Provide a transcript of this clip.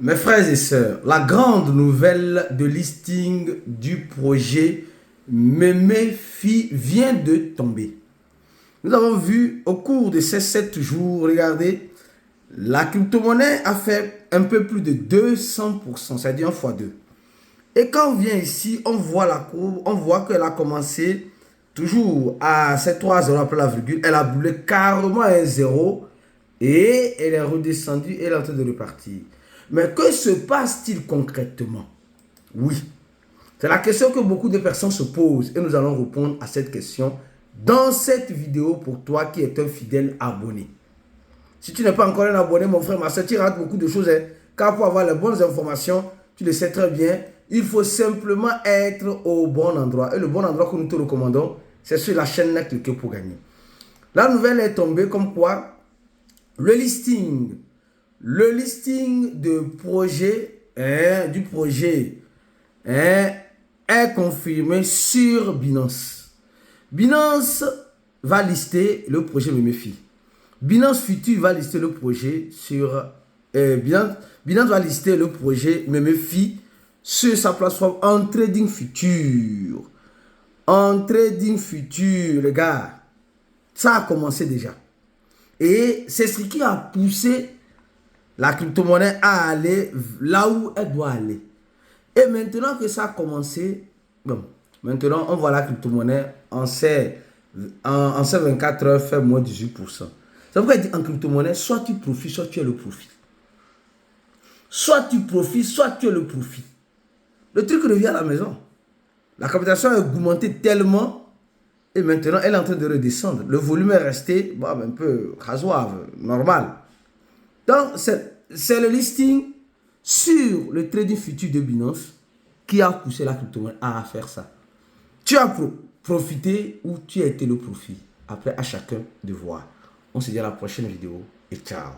Mes frères et sœurs, la grande nouvelle de listing du projet Memefi vient de tomber. Nous avons vu au cours de ces 7 jours, regardez, la crypto-monnaie a fait un peu plus de 200%, c'est-à-dire 1 fois 2. Et quand on vient ici, on voit la courbe, on voit qu'elle a commencé toujours à ces 3 zéros après la virgule, elle a boulé carrément à un 0 et elle est redescendue et elle est en train de repartir. Mais que se passe-t-il concrètement? Oui, c'est la question que beaucoup de personnes se posent et nous allons répondre à cette question dans cette vidéo pour toi qui es un fidèle abonné. Si tu n'es pas encore un abonné, mon frère, ma soeur, tu rates beaucoup de choses. Car pour avoir les bonnes informations, tu le sais très bien, il faut simplement être au bon endroit. Et le bon endroit que nous te recommandons, c'est sur la chaîne Cliquez pour gagner. La nouvelle est tombée comme quoi le listing de projet, du projet est confirmé sur Binance. Binance va lister le projet Memefi. Binance Future va lister le projet sur Binance va lister le projet Memefi sur sa plateforme en trading futur. En trading futur, les gars, ça a commencé déjà. Et c'est ce qui a poussé la crypto-monnaie à aller là où elle doit aller. Et maintenant que ça a commencé, bon, maintenant on voit la crypto-monnaie en ces 24 heures fait moins 18%. Ça veut dire en crypto-monnaie, soit tu profites, soit tu as le profit. Soit tu profites, soit tu as le profit. Le truc revient à la maison. La capitalisation a augmenté tellement et maintenant elle est en train de redescendre. Le volume est resté bon, un peu rasoir, normal. Donc c'est le listing sur le trading futur de Binance qui a poussé la crypto-monnaie à faire ça. Tu as profité ou tu as été le profit. Après, à chacun de voir. On se dit à la prochaine vidéo et ciao.